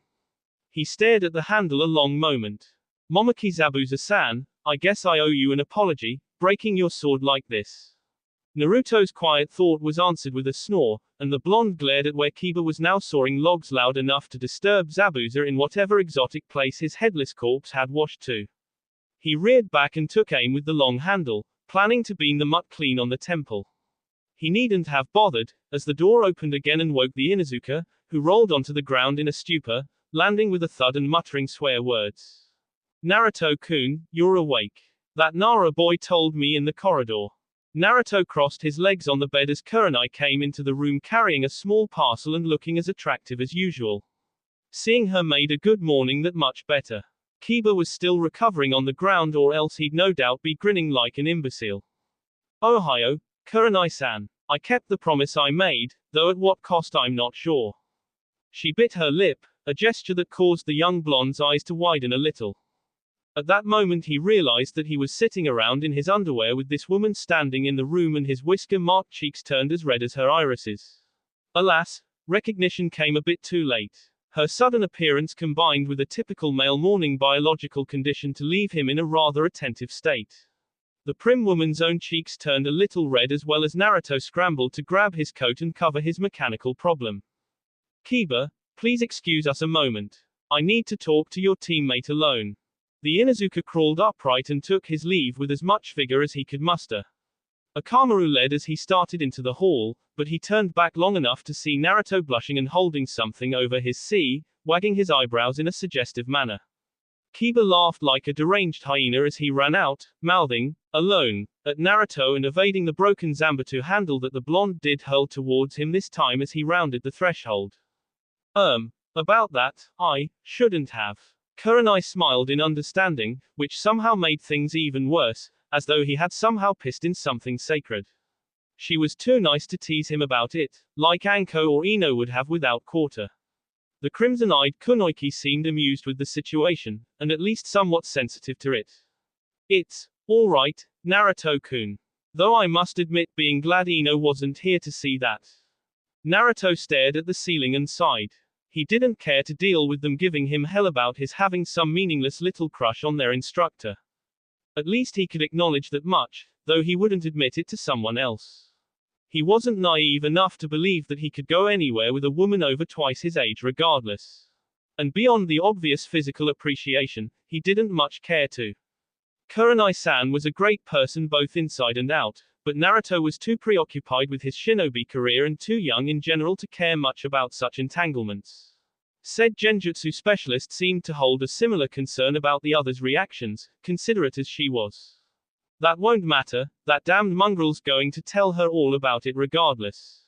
[SPEAKER 1] He stared at the handle a long moment. Momoki Zabuza-san, I guess I owe you an apology, breaking your sword like this. Naruto's quiet thought was answered with a snore, and the blonde glared at where Kiba was now sawing logs loud enough to disturb Zabuza in whatever exotic place his headless corpse had washed to. He reared back and took aim with the long handle, planning to beam the mutt clean on the temple. He needn't have bothered, as the door opened again and woke the Inuzuka, who rolled onto the ground in a stupor, landing with a thud and muttering swear words. Naruto-kun, you're awake. That Nara boy told me in the corridor. Naruto crossed his legs on the bed as Kurenai came into the room carrying a small parcel and looking as attractive as usual. Seeing her made a good morning that much better. Kiba was still recovering on the ground, or else he'd no doubt be grinning like an imbecile. Ohio, Kurenai-san. I kept the promise I made, though at what cost I'm not sure. She bit her lip, a gesture that caused the young blonde's eyes to widen a little. At that moment he realized that he was sitting around in his underwear with this woman standing in the room, and his whisker-marked cheeks turned as red as her irises. Alas, recognition came a bit too late. Her sudden appearance combined with a typical male morning biological condition to leave him in a rather attentive state. The prim woman's own cheeks turned a little red as well as Naruto scrambled to grab his coat and cover his mechanical problem. Kiba, please excuse us a moment. I need to talk to your teammate alone. The Inuzuka crawled upright and took his leave with as much vigor as he could muster. Akamaru led as he started into the hall, but he turned back long enough to see Naruto blushing and holding something over his sea, wagging his eyebrows in a suggestive manner. Kiba laughed like a deranged hyena as he ran out, mouthing, alone, at Naruto and evading the broken Zanbatsu handle that the blonde did hurl towards him this time as he rounded the threshold. About that, I shouldn't have. Kurenai smiled in understanding, which somehow made things even worse, as though he had somehow pissed in something sacred. She was too nice to tease him about it, like Anko or Ino would have without quarter. The crimson-eyed Kunoiki seemed amused with the situation, and at least somewhat sensitive to it. It's all right, Naruto-kun. Though I must admit being glad Ino wasn't here to see that. Naruto stared at the ceiling and sighed. He didn't care to deal with them giving him hell about his having some meaningless little crush on their instructor. At least he could acknowledge that much, though he wouldn't admit it to someone else. He wasn't naive enough to believe that he could go anywhere with a woman over twice his age regardless. And beyond the obvious physical appreciation, he didn't much care to. Kurenai-san was a great person both inside and out, but Naruto was too preoccupied with his shinobi career and too young in general to care much about such entanglements. Said genjutsu specialist seemed to hold a similar concern about the other's reactions, considerate as she was. That won't matter, that damned mongrel's going to tell her all about it regardless.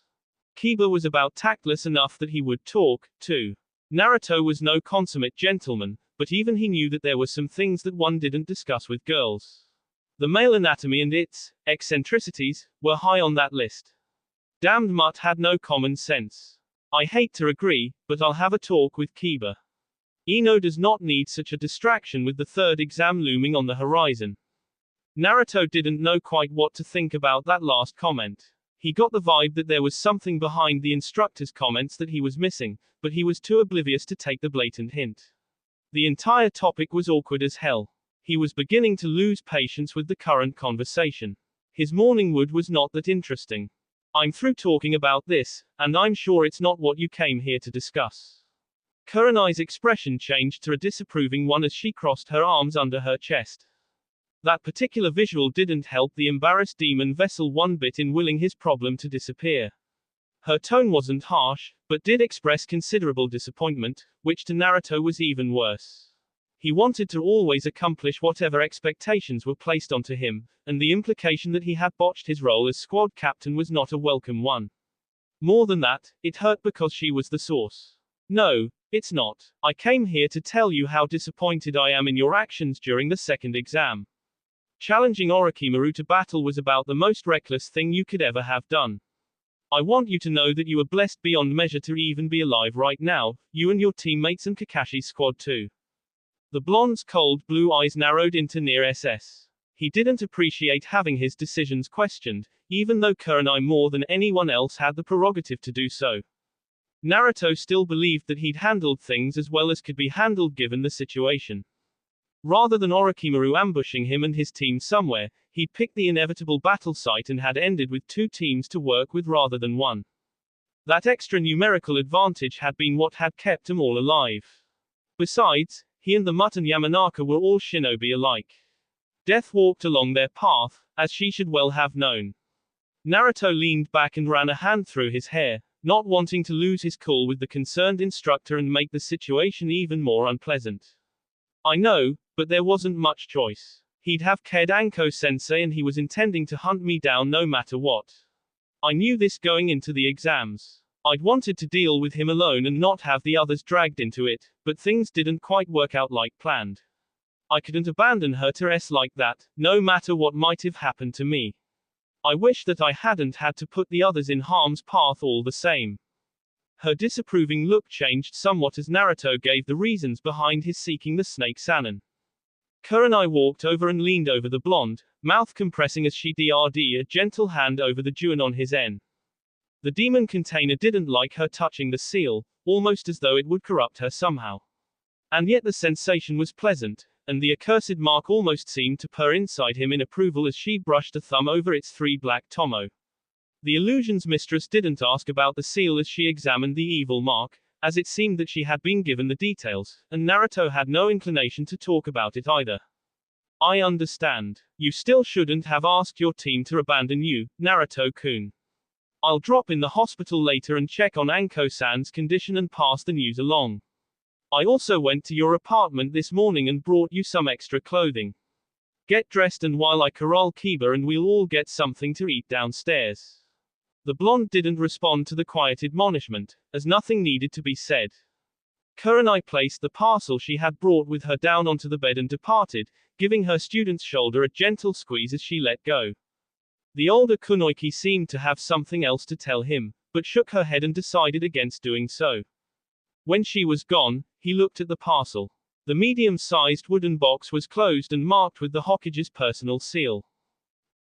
[SPEAKER 1] Kiba was about tactless enough that he would talk, too. Naruto was no consummate gentleman, but even he knew that there were some things that one didn't discuss with girls. The male anatomy and its eccentricities were high on that list. Damned mutt had no common sense. I hate to agree, but I'll have a talk with Kiba. Ino does not need such a distraction with the third exam looming on the horizon. Naruto didn't know quite what to think about that last comment. He got the vibe that there was something behind the instructor's comments that he was missing, but he was too oblivious to take the blatant hint. The entire topic was awkward as hell. He was beginning to lose patience with the current conversation. His morning wood was not that interesting. I'm through talking about this, and I'm sure it's not what you came here to discuss. Kurenai's expression changed to a disapproving one as she crossed her arms under her chest. That particular visual didn't help the embarrassed demon vessel one bit in willing his problem to disappear. Her tone wasn't harsh, but did express considerable disappointment, which to Naruto was even worse. He wanted to always accomplish whatever expectations were placed onto him, and the implication that he had botched his role as squad captain was not a welcome one. More than that, it hurt because she was the source. No, it's not. I came here to tell you how disappointed I am in your actions during the second exam. Challenging Orochimaru to battle was about the most reckless thing you could ever have done. I want you to know that you are blessed beyond measure to even be alive right now, you and your teammates and Kakashi's squad too. The blonde's cold blue eyes narrowed into near SS. He didn't appreciate having his decisions questioned, even though Kurenai more than anyone else had the prerogative to do so. Naruto still believed that he'd handled things as well as could be handled given the situation. Rather than Orochimaru ambushing him and his team somewhere, he'd picked the inevitable battle site and had ended with 2 teams to work with rather than 1. That extra numerical advantage had been what had kept them all alive. Besides, he and the Mutton Yamanaka were all shinobi alike. Death walked along their path, as she should well have known. Naruto leaned back and ran a hand through his hair, not wanting to lose his cool with the concerned instructor and make the situation even more unpleasant. I know, but there wasn't much choice. He'd have killed Anko-sensei and he was intending to hunt me down no matter what. I knew this going into the exams. I'd wanted to deal with him alone and not have the others dragged into it, but things didn't quite work out like planned. I couldn't abandon her to S like that, no matter what might have happened to me. I wish that I hadn't had to put the others in harm's path all the same. Her disapproving look changed somewhat as Naruto gave the reasons behind his seeking the snake Sannin. Kurenai walked over and leaned over the blonde, mouth compressing as she drd a gentle hand over the Juin on his N. The demon container didn't like her touching the seal, almost as though it would corrupt her somehow. And yet the sensation was pleasant, and the accursed mark almost seemed to purr inside him in approval as she brushed a thumb over its 3 black tomo. The illusion's mistress didn't ask about the seal as she examined the evil mark, as it seemed that she had been given the details, and Naruto had no inclination to talk about it either. I understand. You still shouldn't have asked your team to abandon you, Naruto-kun. I'll drop in the hospital later and check on Anko-san's condition and pass the news along. I also went to your apartment this morning and brought you some extra clothing. Get dressed and while I corral Kiba and we'll all get something to eat downstairs. The blonde didn't respond to the quiet admonishment, as nothing needed to be said. Kurenai placed the parcel she had brought with her down onto the bed and departed, giving her student's shoulder a gentle squeeze as she let go. The older kunoichi seemed to have something else to tell him, but shook her head and decided against doing so. When she was gone, he looked at the parcel. The medium-sized wooden box was closed and marked with the Hokage's personal seal.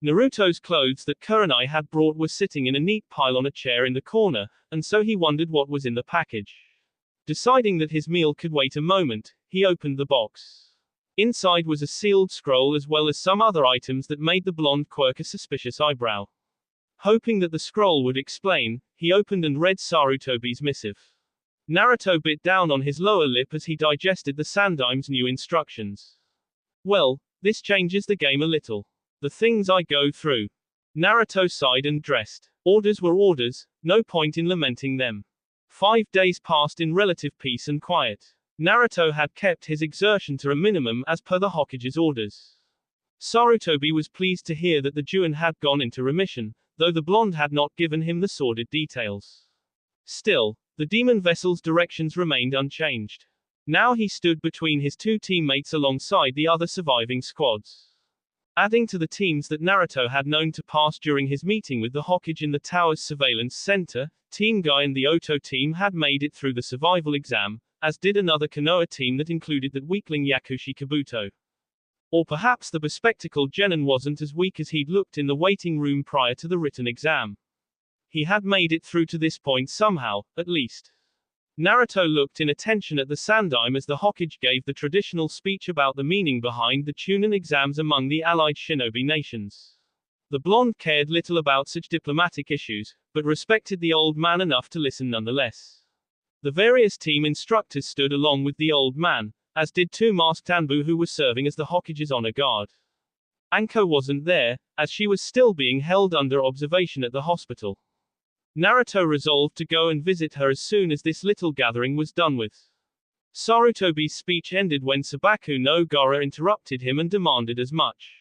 [SPEAKER 1] Naruto's clothes that Kurenai had brought were sitting in a neat pile on a chair in the corner, and so he wondered what was in the package. Deciding that his meal could wait a moment, he opened the box. Inside was a sealed scroll as well as some other items that made the blonde quirk a suspicious eyebrow. Hoping that the scroll would explain, he opened and read Sarutobi's missive. Naruto bit down on his lower lip as he digested the Sandaim's new instructions. Well, this changes the game a little. The things I go through. Naruto sighed and dressed. Orders were orders, no point in lamenting them. 5 days passed in relative peace and quiet. Naruto had kept his exertion to a minimum as per the Hokage's orders. Sarutobi was pleased to hear that the Juin had gone into remission, though the blonde had not given him the sordid details. Still, the demon vessel's directions remained unchanged. Now he stood between his 2 teammates alongside the other surviving squads. Adding to the teams that Naruto had known to pass during his meeting with the Hokage in the tower's surveillance center, Team Guy and the Oto team had made it through the survival exam, as did another Konoha team that included that weakling Yakushi Kabuto. Or perhaps the bespectacled Genin wasn't as weak as he'd looked in the waiting room prior to the written exam. He had made it through to this point somehow, at least. Naruto looked in attention at the Sandaime as the Hokage gave the traditional speech about the meaning behind the Chunin exams among the allied shinobi nations. The blonde cared little about such diplomatic issues, but respected the old man enough to listen nonetheless. The various team instructors stood along with the old man, as did 2 masked Anbu who were serving as the Hokage's honor guard. Anko wasn't there, as she was still being held under observation at the hospital. Naruto resolved to go and visit her as soon as this little gathering was done with. Sarutobi's speech ended when Sabaku no Gara interrupted him and demanded as much.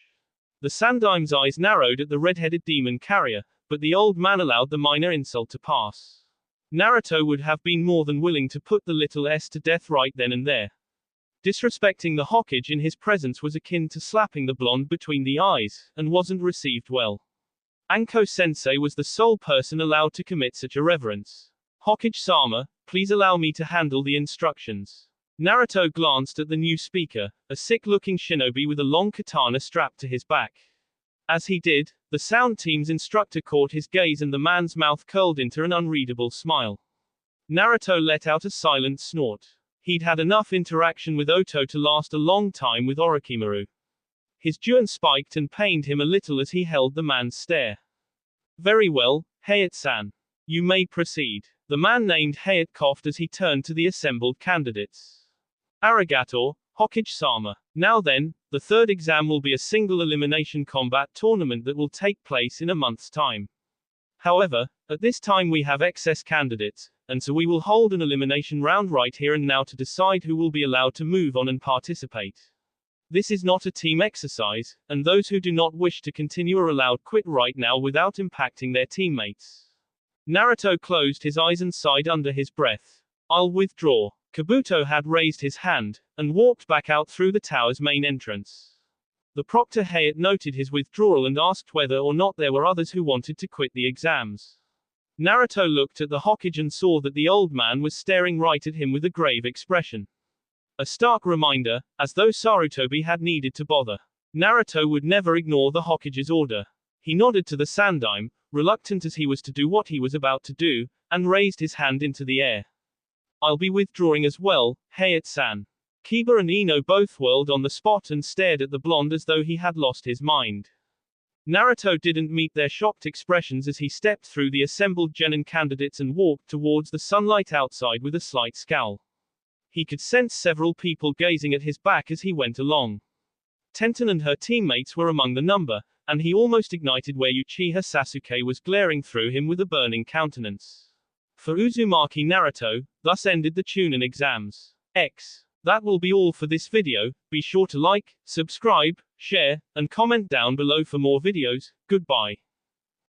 [SPEAKER 1] The Sandaime's eyes narrowed at the red-headed demon carrier, but the old man allowed the minor insult to pass. Naruto would have been more than willing to put the little S to death right then and there. Disrespecting the Hokage in his presence was akin to slapping the blonde between the eyes, and wasn't received well. Anko-sensei was the sole person allowed to commit such irreverence. Hokage-sama, please allow me to handle the instructions. Naruto glanced at the new speaker, a sick-looking shinobi with a long katana strapped to his back. As he did, the sound team's instructor caught his gaze and the man's mouth curled into an unreadable smile. Naruto let out a silent snort. He'd had enough interaction with Oto to last a long time with Orochimaru. His jaw spiked and pained him a little as he held the man's stare. Very well, Hayate-san. You may proceed. The man named Hayate coughed as he turned to the assembled candidates. Arigato, Hokage-sama. Now then, the third exam will be a single elimination combat tournament that will take place in a month's time. However, at this time we have excess candidates, and so we will hold an elimination round right here and now to decide who will be allowed to move on and participate. This is not a team exercise, and those who do not wish to continue are allowed quit right now without impacting their teammates. Naruto closed his eyes and sighed under his breath. I'll withdraw. Kabuto had raised his hand, and walked back out through the tower's main entrance. The proctor Hayate noted his withdrawal and asked whether or not there were others who wanted to quit the exams. Naruto looked at the Hokage and saw that the old man was staring right at him with a grave expression. A stark reminder, as though Sarutobi had needed to bother. Naruto would never ignore the Hokage's order. He nodded to the Sandaime, reluctant as he was to do what he was about to do, and raised his hand into the air. I'll be withdrawing as well, Hayate-san. Kiba and Ino both whirled on the spot and stared at the blonde as though he had lost his mind. Naruto didn't meet their shocked expressions as he stepped through the assembled genin candidates and walked towards the sunlight outside with a slight scowl. He could sense several people gazing at his back as he went along. Tenten and her teammates were among the number, and he almost ignited where Uchiha Sasuke was glaring through him with a burning countenance. For Uzumaki Naruto, thus ended the Chunin exams. That will be all for this video. Be sure to like, subscribe, share, and comment down below for more videos. Goodbye.